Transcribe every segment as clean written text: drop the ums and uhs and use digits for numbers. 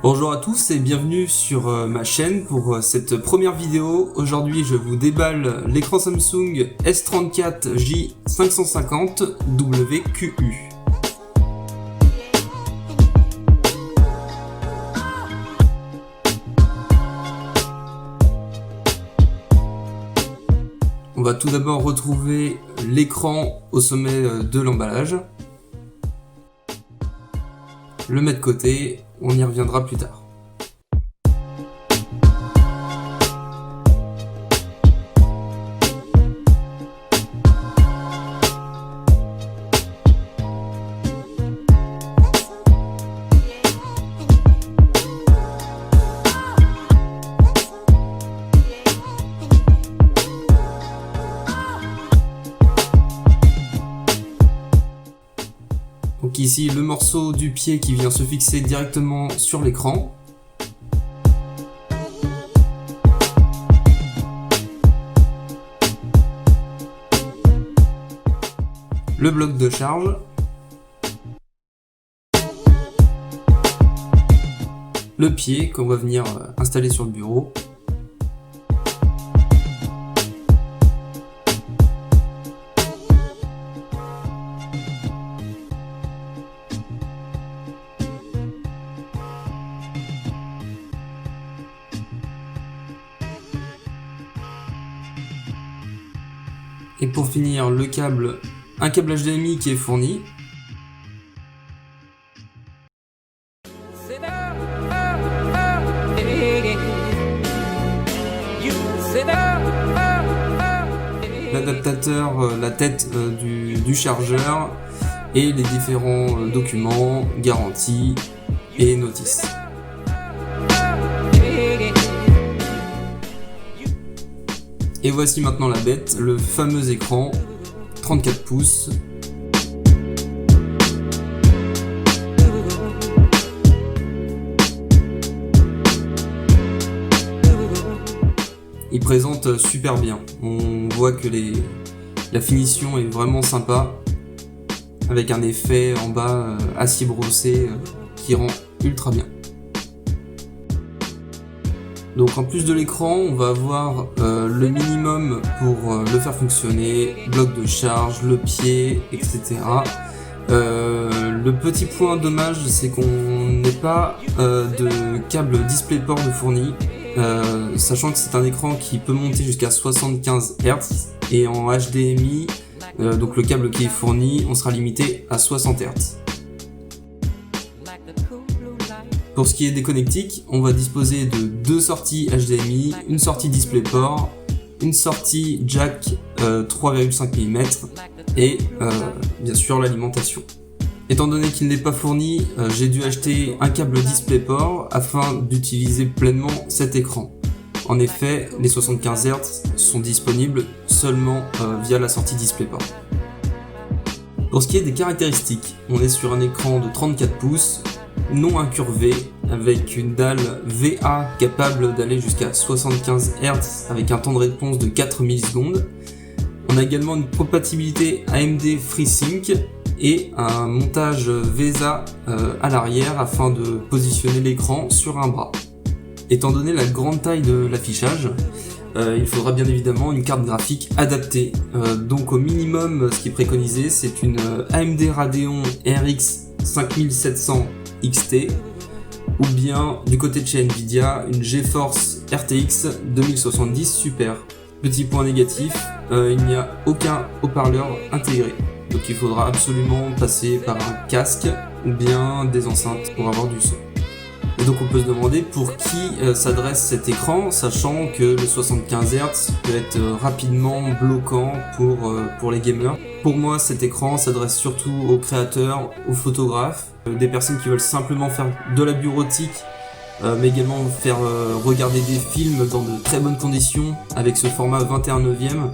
Bonjour à tous et bienvenue sur ma chaîne pour cette première vidéo. Aujourd'hui je vous déballe l'écran Samsung S34J550WQU. On va tout d'abord retrouver l'écran au sommet de l'emballage. Le mettre de côté, on y reviendra plus tard. Donc ici le morceau du pied qui vient se fixer directement sur l'écran. Le bloc de charge. Le pied qu'on va venir installer sur le bureau. Et pour finir, le câble, un câble HDMI qui est fourni. L'adaptateur, la tête du chargeur et les différents documents, garanties et notices. Et voici maintenant la bête, le fameux écran 34 pouces. Il présente super bien. On voit que la finition est vraiment sympa, avec un effet en bas acier brossé qui rend ultra bien. Donc en plus de l'écran, on va avoir le minimum pour le faire fonctionner, bloc de charge, le pied, etc. Le petit point dommage, c'est qu'on n'ait pas de câble DisplayPort de fourni, sachant que c'est un écran qui peut monter jusqu'à 75 Hz et en HDMI, donc le câble qui est fourni, on sera limité à 60 Hz. Pour ce qui est des connectiques, on va disposer de deux sorties HDMI, une sortie DisplayPort, une sortie jack 3,5 mm et bien sûr l'alimentation. Étant donné qu'il n'est pas fourni, j'ai dû acheter un câble DisplayPort afin d'utiliser pleinement cet écran. En effet, les 75 Hz sont disponibles seulement via la sortie DisplayPort. Pour ce qui est des caractéristiques, on est sur un écran de 34 pouces, non incurvé, avec une dalle VA capable d'aller jusqu'à 75 Hz avec un temps de réponse de 4 millisecondes. On a également une compatibilité AMD FreeSync et un montage VESA à l'arrière afin de positionner l'écran sur un bras. Étant donné la grande taille de l'affichage, il faudra bien évidemment une carte graphique adaptée. Donc au minimum, ce qui est préconisé, c'est une AMD Radeon RX 5700 XT ou bien du côté de chez Nvidia une GeForce RTX 2070 Super. Petit point négatif, il n'y a aucun haut-parleur intégré, donc il faudra absolument passer par un casque ou bien des enceintes pour avoir du son. Et donc on peut se demander pour qui s'adresse cet écran, sachant que le 75 Hz peut être rapidement bloquant pour les gamers. Pour moi, cet écran s'adresse surtout aux créateurs, aux photographes, des personnes qui veulent simplement faire de la bureautique, mais également faire regarder des films dans de très bonnes conditions avec ce format 21/9.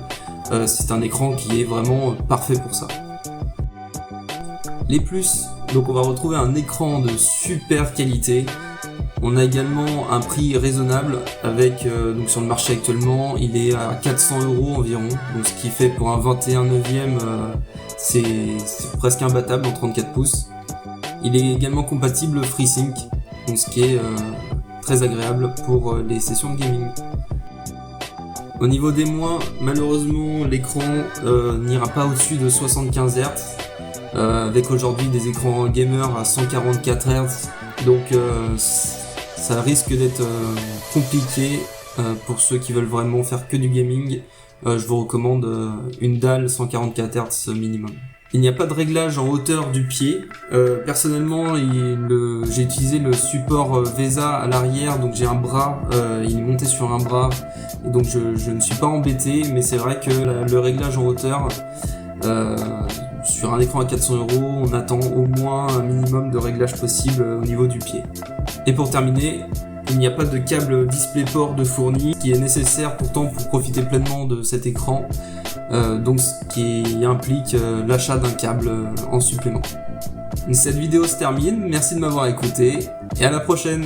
C'est un écran qui est vraiment parfait pour ça. Les plus, donc on va retrouver un écran de super qualité. On a également un prix raisonnable avec, donc sur le marché actuellement, il est à 400 € environ, donc ce qui fait pour un 21/9, c'est presque imbattable en 34 pouces. Il est également compatible FreeSync, donc ce qui est très agréable pour les sessions de gaming. Au niveau des moins, malheureusement l'écran n'ira pas au-dessus de 75 Hz, avec aujourd'hui des écrans gamer à 144 Hz, donc ça risque d'être compliqué pour ceux qui veulent vraiment faire que du gaming. Je vous recommande une dalle 144 Hz minimum. Il n'y a pas de réglage en hauteur du pied. Personnellement, j'ai utilisé le support VESA à l'arrière, donc j'ai un bras, il est monté sur un bras, et donc je ne suis pas embêté, mais c'est vrai que le réglage en hauteur, sur un écran à 400 €, on attend au moins un minimum de réglage possible au niveau du pied. Et pour terminer, il n'y a pas de câble DisplayPort de fourni, qui est nécessaire pourtant pour profiter pleinement de cet écran, donc ce qui implique l'achat d'un câble en supplément. Cette vidéo se termine, merci de m'avoir écouté et à la prochaine.